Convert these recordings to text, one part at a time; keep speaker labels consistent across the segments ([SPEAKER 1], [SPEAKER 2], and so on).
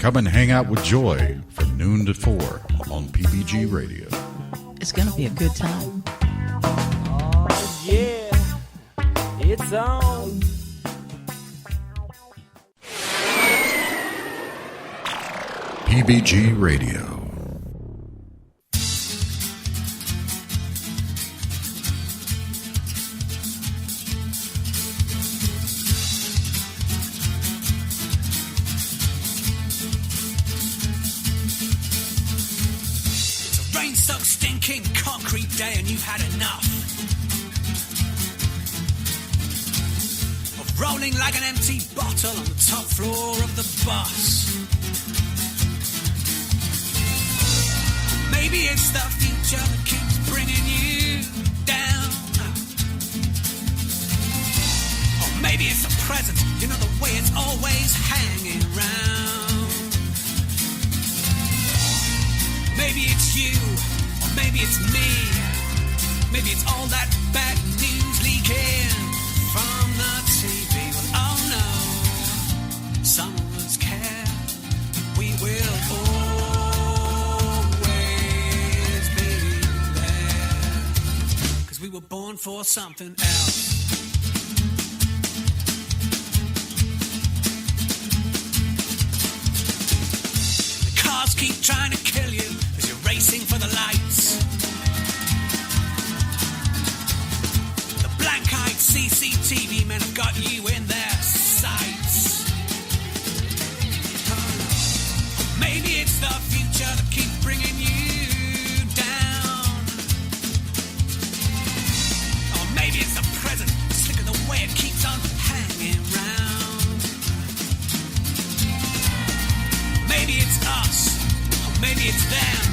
[SPEAKER 1] Come and hang out with Joy from noon to 4 on PBG Radio.
[SPEAKER 2] It's going to be a good time.
[SPEAKER 3] Oh, yeah. It's on.
[SPEAKER 1] PBG Radio.
[SPEAKER 4] Rain-soaked, stinking concrete day and you've had enough of rolling like an empty bottle on the top floor of the bus. Maybe it's the future that keeps bringing you down, or maybe it's the present, you know, the way it's always hanging around. Maybe it's you, or maybe it's me. Maybe it's all that bad news leaking from the TV. Well, oh no, some of us care. We will always be there, 'cause we were born for something else. The cars keep trying to kill you, racing for the lights. The blank-eyed CCTV men have got you in their sights. Maybe it's the future that keeps bringing you down, or maybe it's the present. Just look at the way it keeps on hanging round. Maybe it's us, or maybe it's them.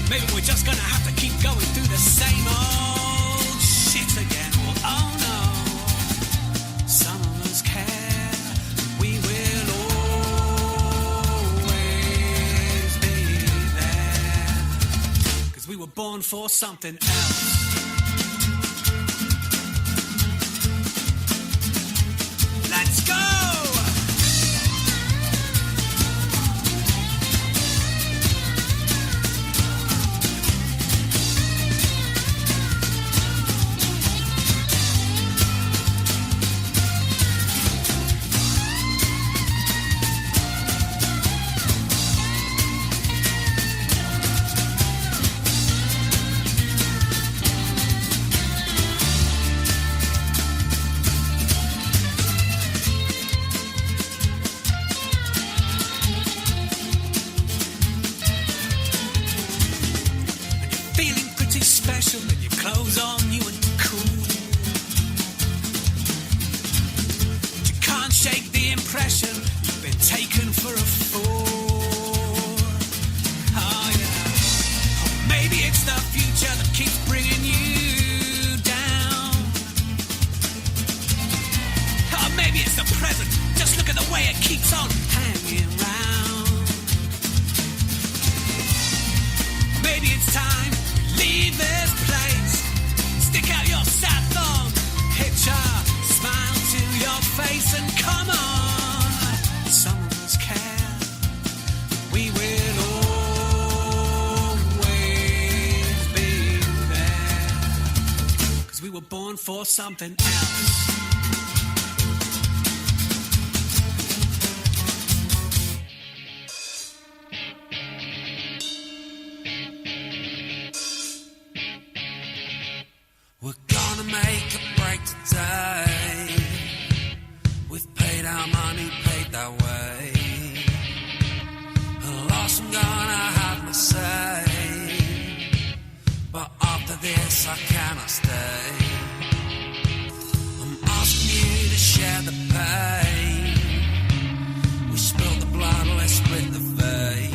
[SPEAKER 4] Maybe we're just gonna have to keep going through the same old shit again. Well, oh no, some of us care. We will always be there, 'cause we were born for something else. Let's go! For something else. We're gonna make a break today. We've paid our money, paid that way. At last I'm gonna have my say, but after this I cannot stay. Share the pain. We spilled the blood, let's split the vein.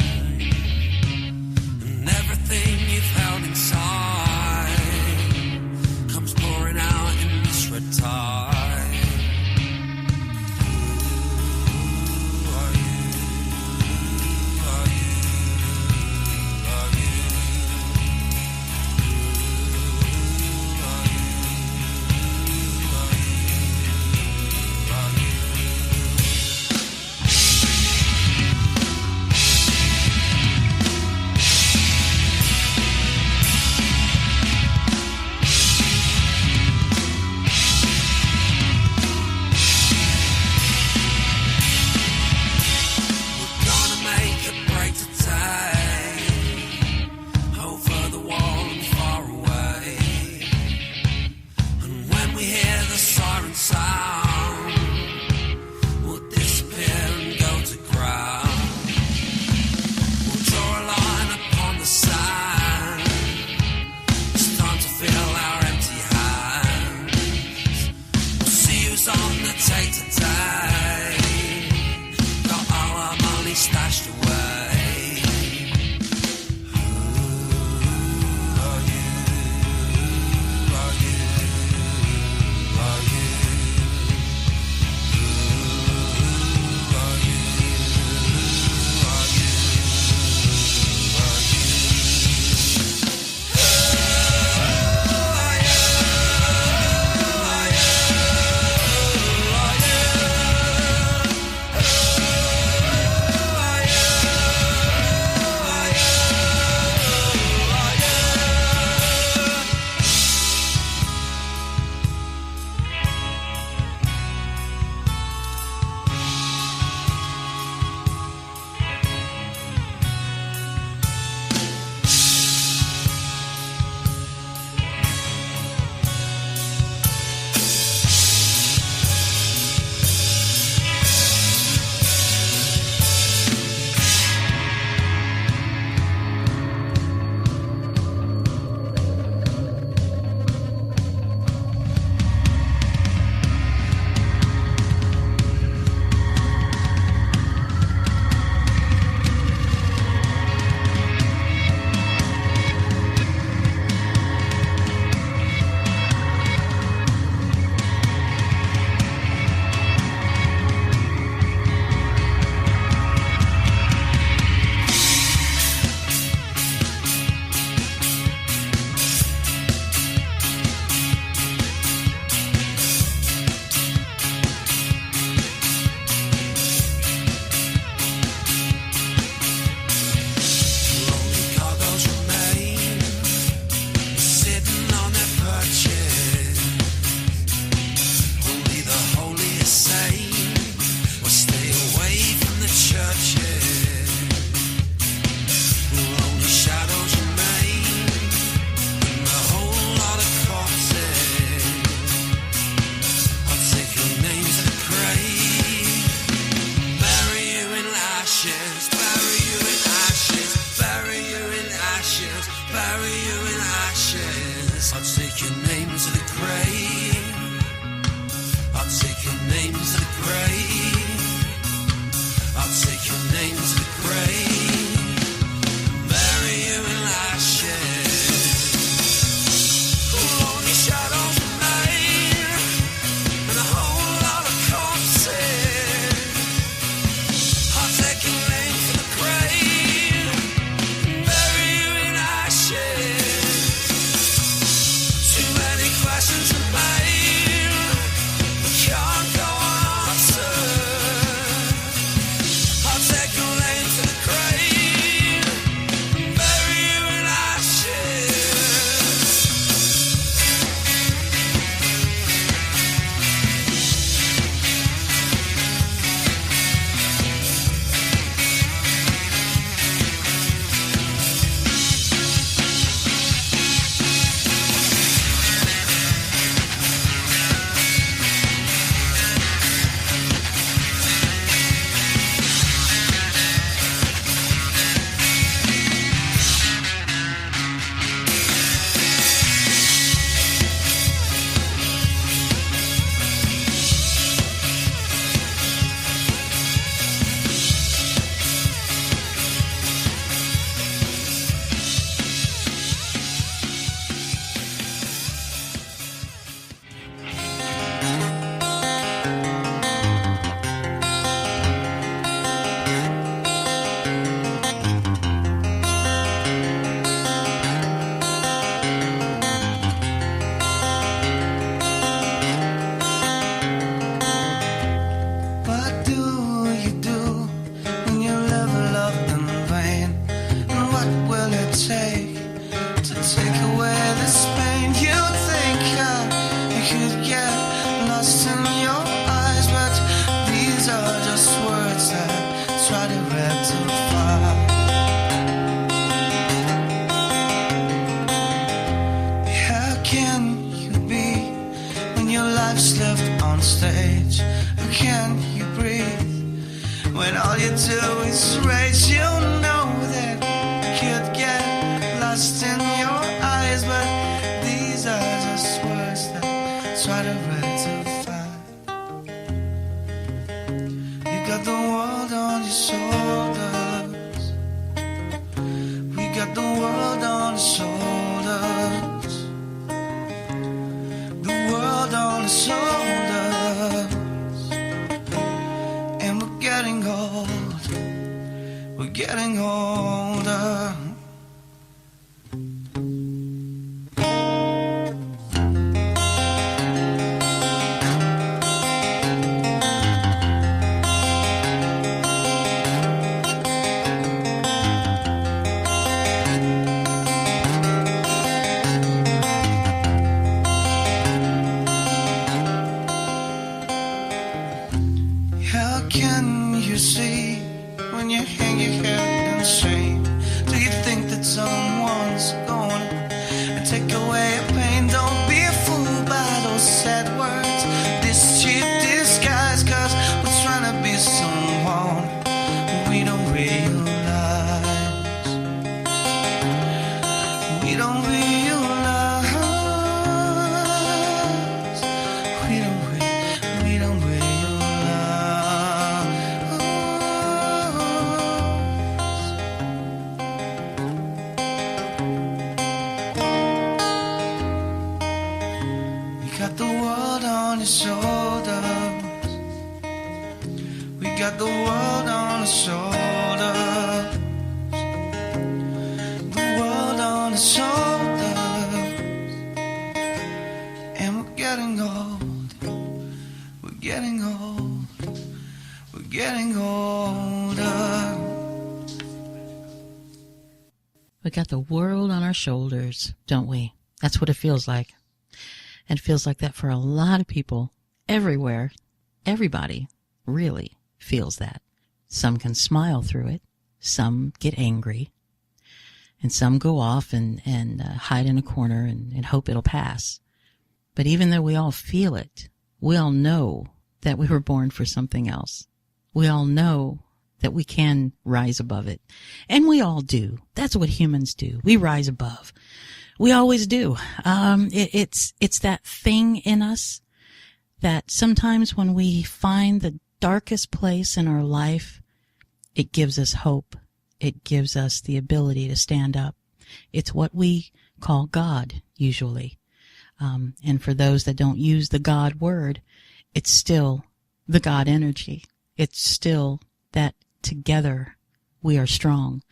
[SPEAKER 4] And everything you've held inside comes pouring out in this red tide. Are you? carefully stashed away.
[SPEAKER 5] life's left on stage. How can you breathe when all you do is rage? You know that you could get lost in your eyes, but these are just words that try to rectify. You got the world on your shoulders. shoulders. We got the world on our shoulders. The world on our shoulders. And we're getting old. We're getting older. How can you see when you hang your head in shame? Do you think that someone's gonna take away your pain? Don't be fooled by those sad words, this cheap disguise, 'cause we're trying to be someone we don't realize. We don't realize. We don't got the world on your shoulders. We got the world on our shoulders. The world on our shoulders. And we're getting old. We're getting old. We're getting older.
[SPEAKER 2] We got the world on our shoulders, don't we? That's what it feels like. And it feels like that for a lot of people everywhere. Everybody really feels that. Some can smile through it. Some get angry. And some go off and hide in a corner and hope it'll pass. But even though we all feel it, we all know that we were born for something else. We all know that we can rise above it. And we all do. That's what humans do. We rise above. We always do. It's that thing in us that sometimes when we find the darkest place in our life, it gives us hope. It gives us the ability to stand up. It's what we call God, usually. And for those that don't use the God word, it's still the God energy. It's still that together we are strong.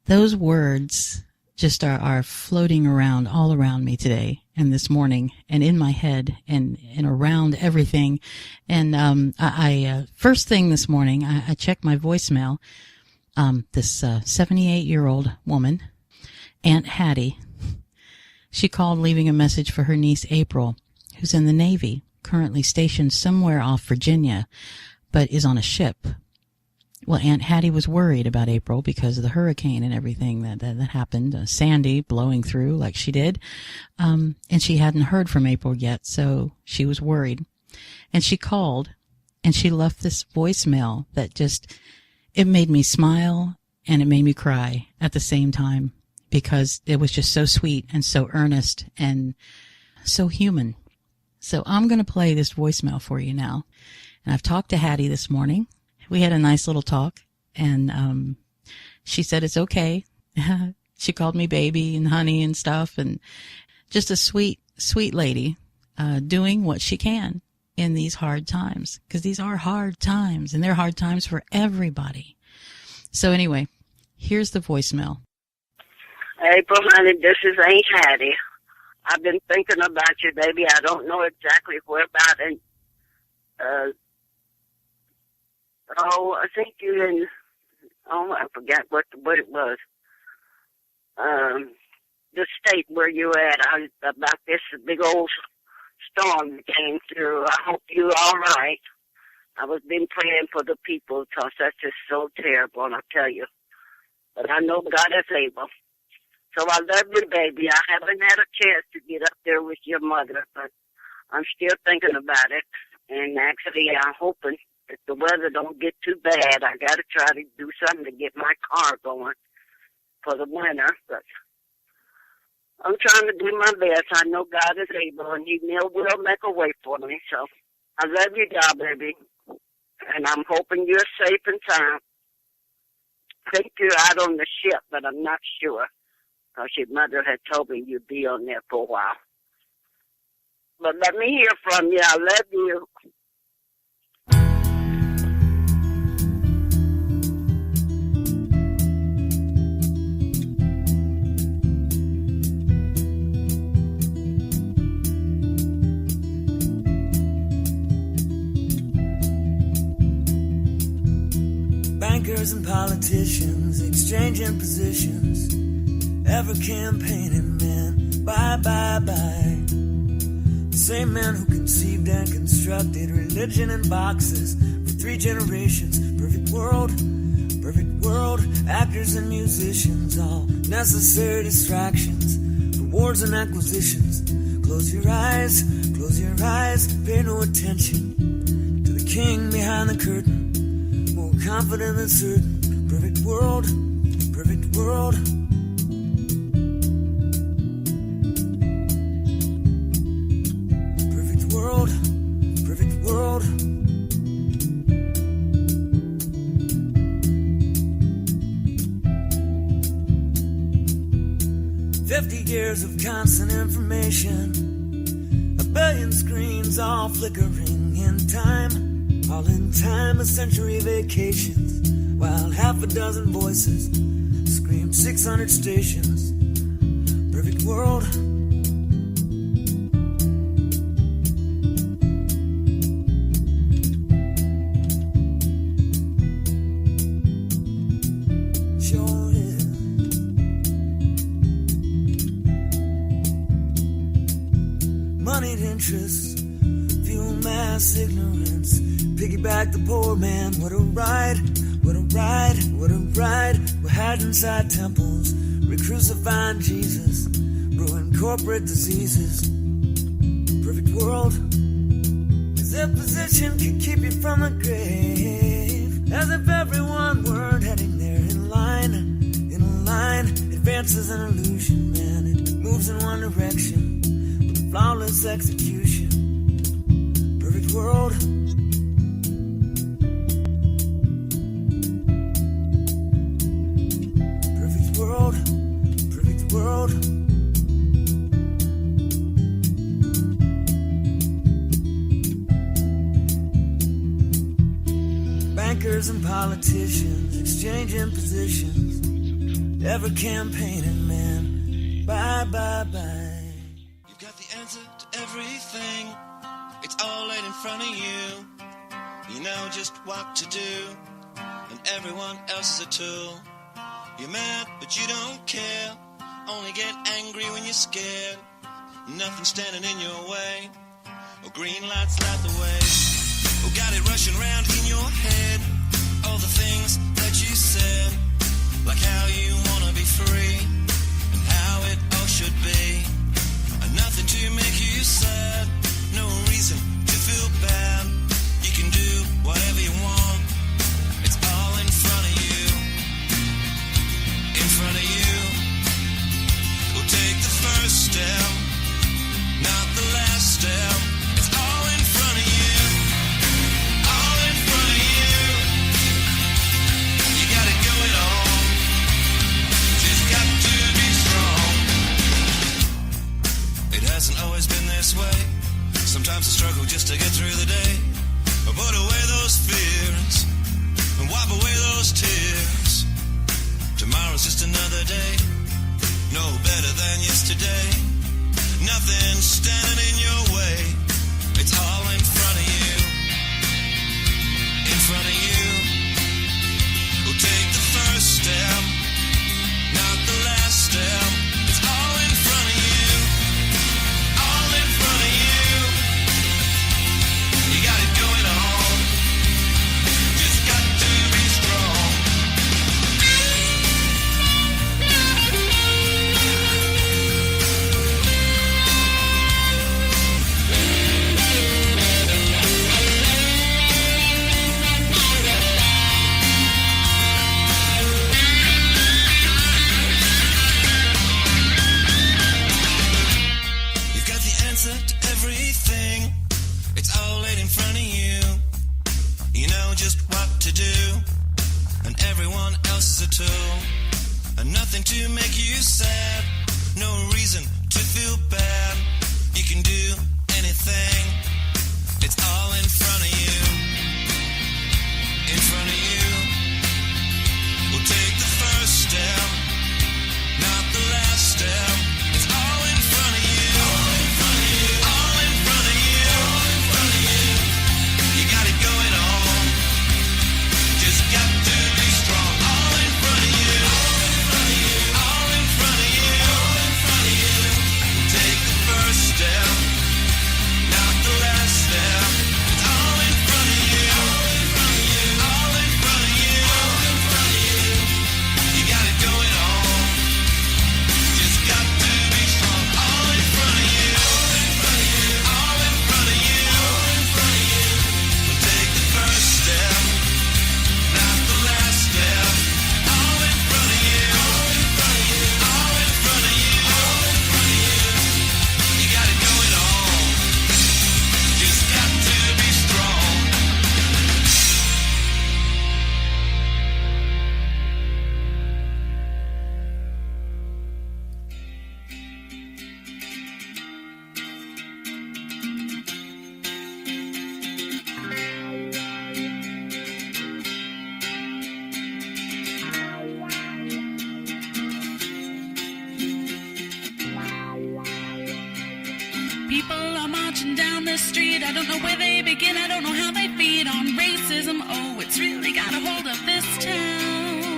[SPEAKER 2] Those words just are floating around all around me today and this morning and in my head and around everything. And I first thing this morning, I checked my voicemail. This 78-year-old woman, Aunt Hattie, she called leaving a message for her niece April, who's in the Navy, currently stationed somewhere off Virginia, but is on a ship. Well, Aunt Hattie was worried about April because of the hurricane and everything that happened, Sandy blowing through like she did, and she hadn't heard from April yet, so she was worried. And she called, and she left this voicemail that just, it made me smile and it made me cry at the same time because it was just so sweet and so earnest and so human. So I'm going to play this voicemail for you now. And I've talked to Hattie this morning. We had a nice little talk, and she said it's okay. She called me baby and honey and stuff, and just a sweet, sweet lady doing what she can in these hard times, because these are hard times, and they're hard times for everybody. So anyway, here's the voicemail.
[SPEAKER 6] April, honey, this is Aunt Hattie. I've been thinking about you, baby. I don't know exactly where about it. I think you in, I forgot what it was. The state where you at, about this big old storm that came through. I hope you're all right. I was been praying for the people because that's just so terrible, and I tell you. But I know God is able. So I love you, baby. I haven't had a chance to get up there with your mother, but I'm still thinking about it. And actually, I'm hoping if the weather don't get too bad, I got to try to do something to get my car going for the winter. But I'm trying to do my best. I know God is able, and He will make a way for me. So I love you, God, baby. And I'm hoping you're safe and sound. think you're out on the ship, but I'm not sure. Because your mother had told me you'd be on there for a while. But let me hear from you. I love you.
[SPEAKER 3] Bankers and politicians exchanging positions, ever campaigning men, bye, bye, bye. The same men who conceived and constructed religion in boxes for 3 generations. Perfect world, actors and musicians, all necessary distractions, rewards and acquisitions. Close your eyes, pay no attention to the king behind the curtain. More confident than certain. Perfect world. Perfect world. Perfect world. 50 years of constant information, a billion screens all flickering in time. All in time, a century vacations, while half a dozen voices scream 600 stations. Perfect world. Sure is. Moneyed interests fuel mass ignorance. Piggyback the poor man, what a ride, what a ride, what a ride. We're hiding inside temples, re-crucifying Jesus, brewing corporate diseases. Perfect world, as if position could keep you from the grave. As if everyone weren't heading there in line, advances an illusion, man. It moves in one direction, with flawless execution. Perfect world. Perfect world. Bankers and politicians exchanging positions, ever campaigning, man. Bye, bye, bye.
[SPEAKER 5] You've got the answer to everything. It's all laid in front of you. You know just what to do, and everyone else is a tool. You're mad, but you don't care. Only get angry when you're scared. Nothing standing in your way. Oh, green lights light the way. Oh, got it rushing round in your head. All the things that you said, like how you wanna be free and how it all should be. And nothing to make you sad. No reason to feel bad. You can do whatever you want. It's all in front of you. In front of you. We'll take the first step, not the last step. It's all in front of you. All in front of you. You gotta go it on. Just got to be strong. It hasn't always been this way. Sometimes I struggle just to get through the day. But put away those fears and wipe away those tears. Tomorrow's just another day, no better than yesterday. Nothing standing in your way. It's all in front of you. In front of you. We'll take the first step, not the last step. It's all in front of you. All in front of you. You got it going on. Just got to be strong. else at all. And nothing to make you sad. No reason to feel bad. You can do anything. It's all in front of you. In front of you. We'll take the first step, not the last step. It's all in front of you. All in front of you. All in front of you. All in front of you. You got it going on. Just got to be strong. All in front of you. All in front of you. All in front of you. All in front of you. We'll take the first step, not the last step. It's all in front of you. All in front of you. All in front of you. All in front of you. You got it going on. Just got to be strong. All in front of you. All in front of you. All in front of you. All in front of you. We'll take the first step, not the last step. All in front of you. All in front of you. All in front of you. All in front of you. You got it going on. Just got to be strong.
[SPEAKER 7] People are marching down the street. I don't know where they begin. I don't know how they feed on racism. Oh, it's really got a hold of this town.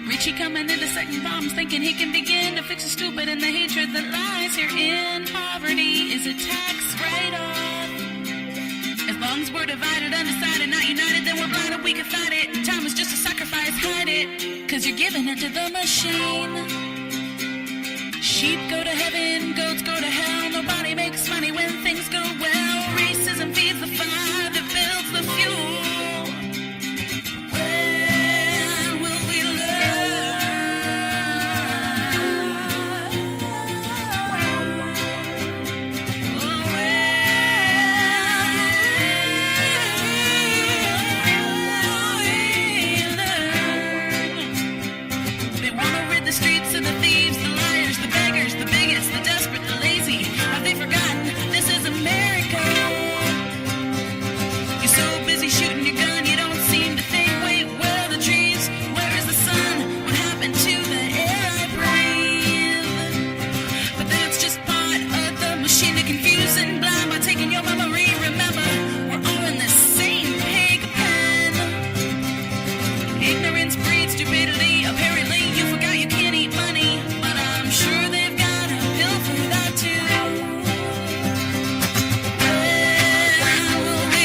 [SPEAKER 7] Richie coming into setting bombs, thinking he can begin to fix the stupid and the hatred that lies here in poverty is a tax write-off. As long as we're divided, undecided, not united, then we're blind and we can fight it. Time is just a sacrifice, hide it, 'cause you're giving it to the machine. Sheep go to heaven, goats go to hell. Nobody makes money when things go well. Racism feeds the fire that builds the fuel. When will we learn? They want to rid the streets of the thieves, the liars, the beggars, the bigots, the desperate, the lazy. Have they forgotten this is America? You're so busy shooting your gun, you don't seem to think, wait, where are the trees? Where is the sun? What happened to the air I breathe? But that's just part of the machine to confuse and blind by taking your memory. Remember, we're all in the same pig pen. Ignorance breeds stupidity. Apparently you forgot you can't eat money, but I'm sure they've got a pill for that too. When will we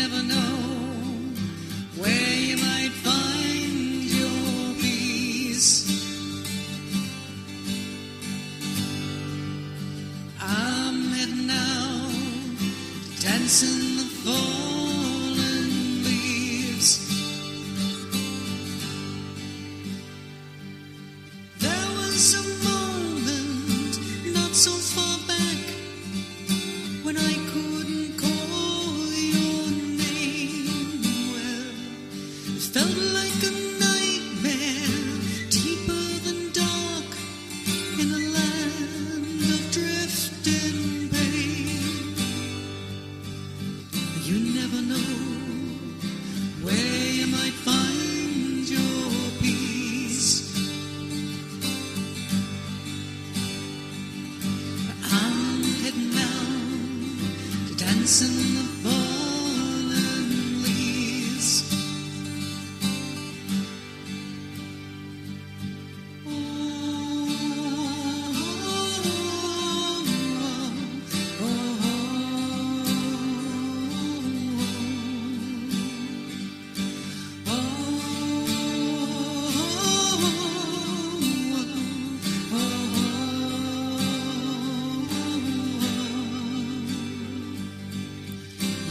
[SPEAKER 5] never know where you might find your peace. I'm heading now to dance in the fallen leaves. There was a moment not so far back when I couldn't call your name. Well, it felt like a nightmare, deeper than dark, in a land of drifting pain. You never know where you might find your peace. I'm heading now to dance in the fallen leaves.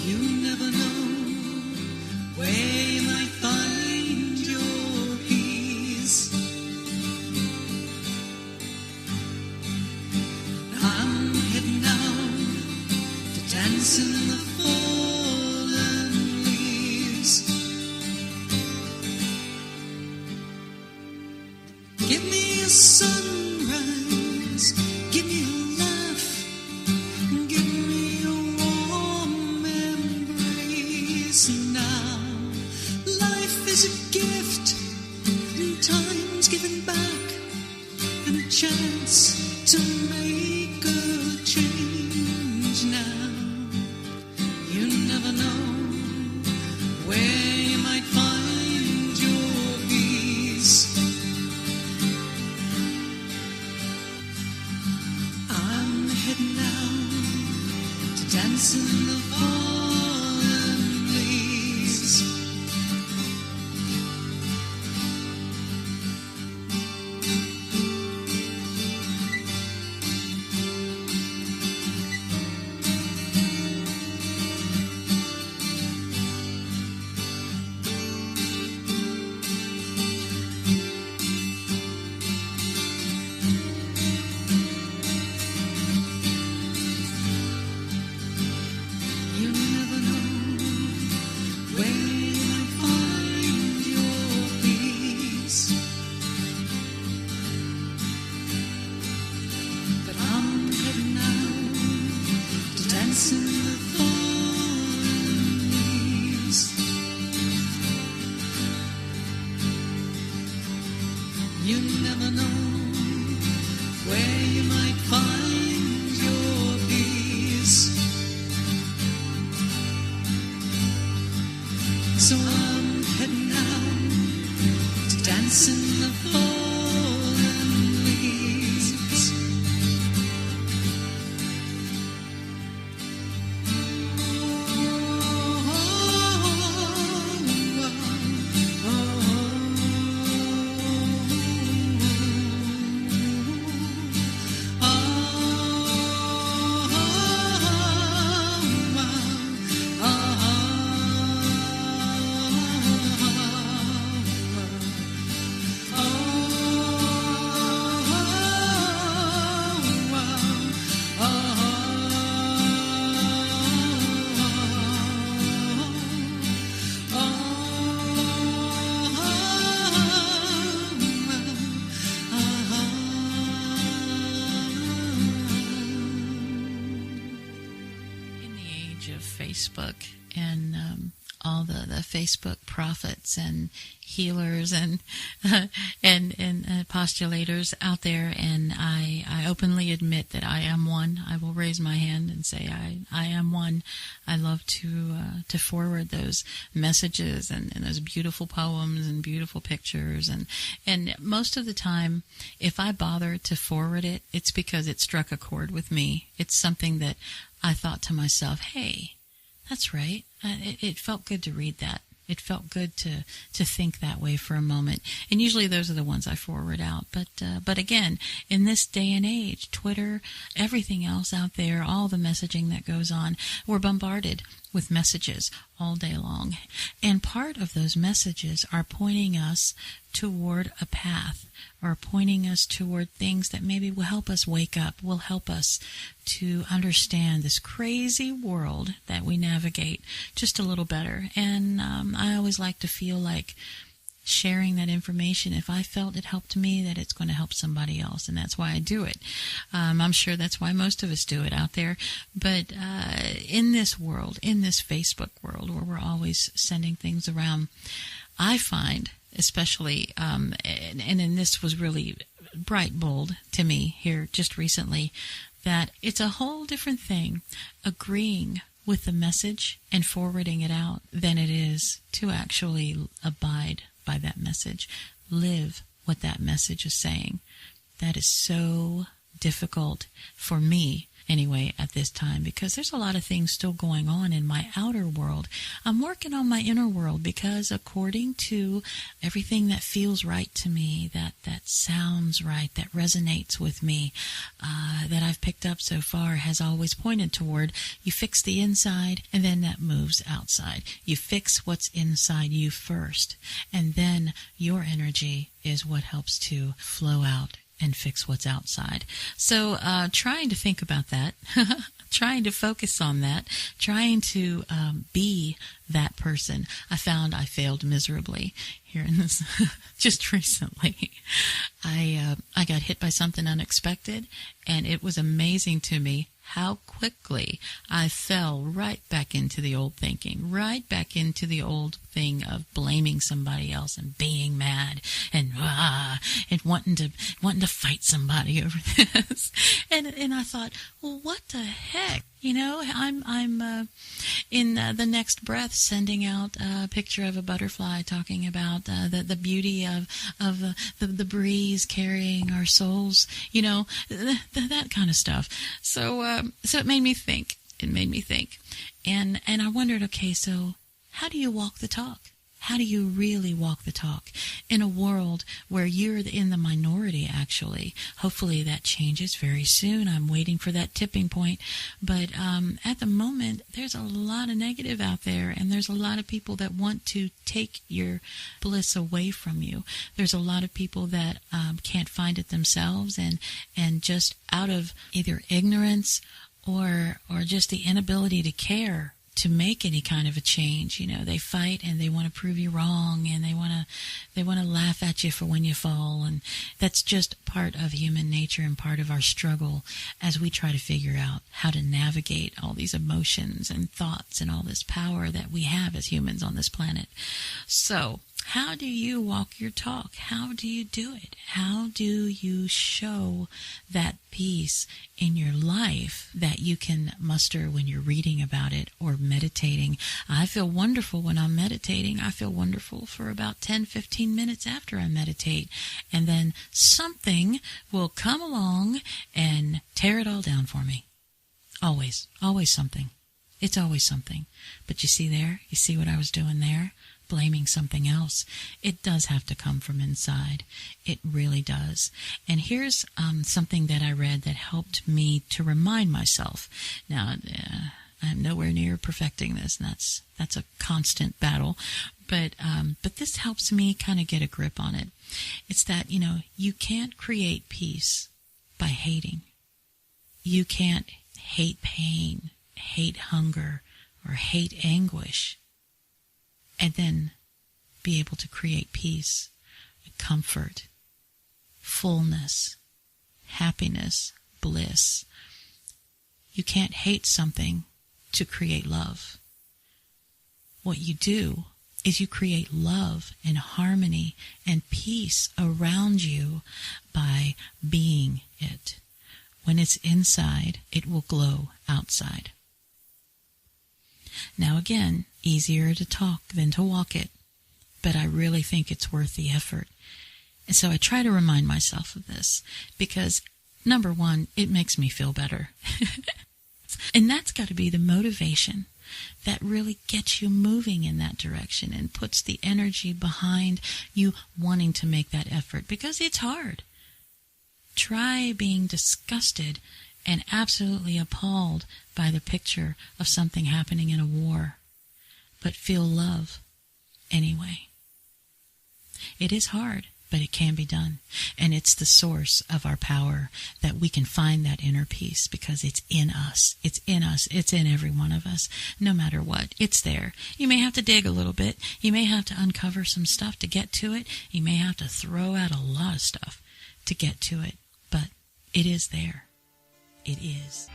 [SPEAKER 5] You never know where you might find your peace. I'm heading now to dance in the fallen leaves. Give me a sunrise, give me a laugh, give me a warm embrace now. Life is a gift, and time's giving back, and a chance to make a change now. You never know where you might find your peace. I'm heading now to dance in the fallen leaves. You never know where you might find your peace. But I'm heading now to dance in the fallen leaves. You never know where you might find your peace. So I'm heading now to dance in the fallen leaves.
[SPEAKER 2] Facebook and all the Facebook prophets and healers and postulators out there, and I openly admit that I am one. I will raise my hand and say I am one. I love to forward those messages and those beautiful poems and beautiful pictures, and most of the time, if I bother to forward it, it's because it struck a chord with me. It's something that I thought to myself, hey, that's right. it felt good to read that. It felt good to think that way for a moment. And usually those are the ones I forward out. But again, in this day and age, Twitter, everything else out there, all the messaging that goes on, we're bombarded with messages all day long. And part of those messages are pointing us toward a path, or pointing us toward things that maybe will help us wake up, will help us to understand this crazy world that we navigate just a little better. And I always like to feel like sharing that information, if I felt it helped me, that it's going to help somebody else, and that's why I do it. I'm sure that's why most of us do it out there. But in this world, in this Facebook world, where we're always sending things around, I find, especially, and this was really bright, bold to me here just recently, that it's a whole different thing agreeing with the message and forwarding it out than it is to actually abide by that message, live what that message is saying. That is so difficult for me anyway at this time, because there's a lot of things still going on in my outer world. I'm working on my inner world, because according to everything that feels right to me, that sounds right, that resonates with me, that I've picked up so far, has always pointed toward you fix the inside and then that moves outside. You fix what's inside you first, and then your energy is what helps to flow out and fix what's outside. So trying to think about that, trying to focus on that, trying to be that person. I found I failed miserably here in this just recently. I got hit by something unexpected, and it was amazing to me how quickly I fell right back into the old thinking, right back into the old thing of blaming somebody else and being mad and wanting to fight somebody over this. And I thought, well, what the heck? You know, I'm in the next breath sending out a picture of a butterfly, talking about the beauty of the breeze carrying our souls. You know, that kind of stuff. So it made me think. It made me think, and I wondered, okay, so how do you walk the talk? How do you really walk the talk in a world where you're in the minority, actually? Hopefully that changes very soon. I'm waiting for that tipping point. But at the moment, there's a lot of negative out there, and there's a lot of people that want to take your bliss away from you. There's a lot of people that can't find it themselves, and just out of either ignorance or just the inability to care, to make any kind of a change. You know, they fight and they want to prove you wrong, and they want to laugh at you for when you fall, and that's just part of human nature and part of our struggle as we try to figure out how to navigate all these emotions and thoughts and all this power that we have as humans on this planet. So how do you walk your talk? How do you do it? How do you show that peace in your life that you can muster when you're reading about it or meditating? I feel wonderful when I'm meditating. I feel wonderful for about 10-15 minutes after I meditate. And then something will come along and tear it all down for me. Always something. It's always something. But you see there? You see what I was doing there? Blaming something else. It does have to come from inside. It really does. And here's something that I read that helped me to remind myself. Now, I'm nowhere near perfecting this, and that's a constant battle. But this helps me kind of get a grip on it. It's that, you know, you can't create peace by hating. You can't hate pain, hate hunger, or hate anguish, and then be able to create peace, comfort, fullness, happiness, bliss. You can't hate something to create love. What you do is you create love and harmony and peace around you by being it. When it's inside, it will glow outside. Now again, easier to talk than to walk it, but I really think it's worth the effort. And so I try to remind myself of this because, number one, it makes me feel better. And that's got to be the motivation that really gets you moving in that direction and puts the energy behind you wanting to make that effort, because it's hard. Try being disgusted and absolutely appalled by the picture of something happening in a war, but feel love anyway. It is hard, but it can be done. And it's the source of our power, that we can find that inner peace, because it's in us. It's in us. It's in every one of us. No matter what, it's there. You may have to dig a little bit. You may have to uncover some stuff to get to it. You may have to throw out a lot of stuff to get to it. But it is there. It is.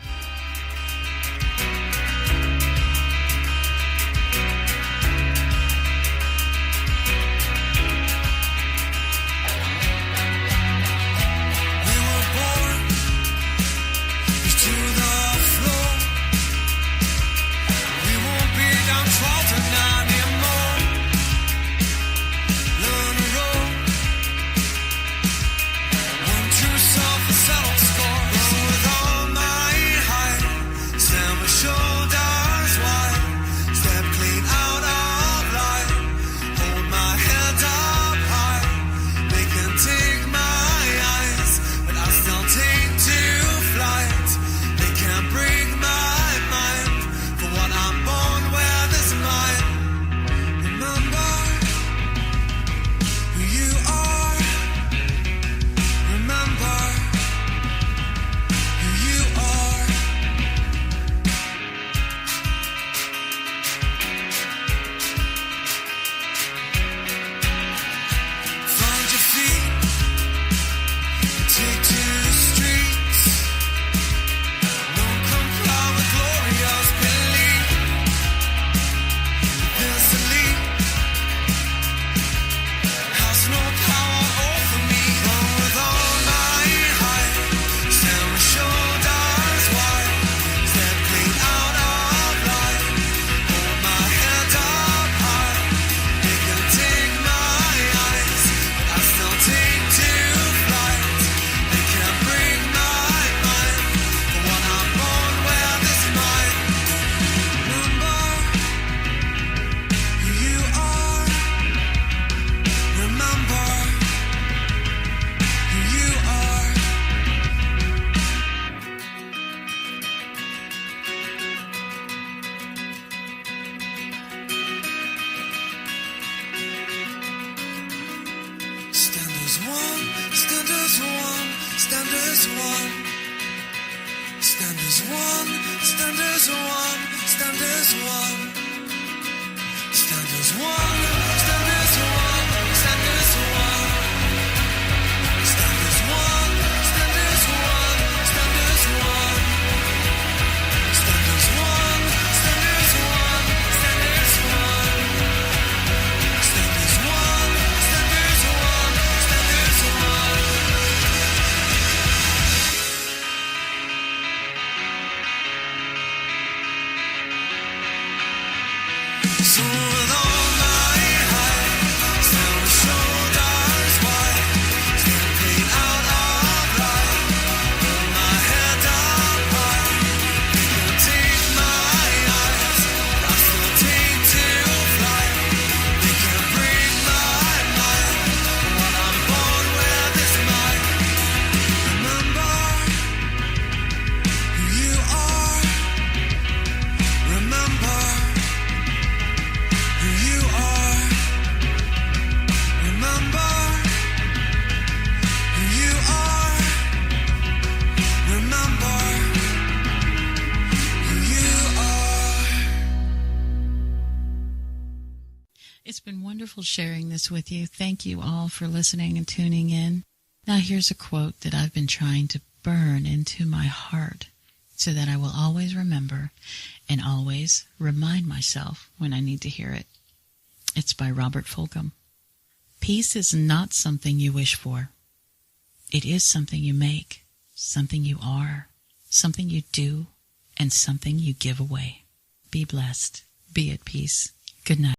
[SPEAKER 2] It's been wonderful sharing this with you. Thank you all for listening and tuning in. Now here's a quote that I've been trying to burn into my heart so that I will always remember and always remind myself when I need to hear it. It's by Robert Fulghum. Peace is not something you wish for. It is something you make, something you are, something you do, and something you give away. Be blessed. Be at peace. Good night.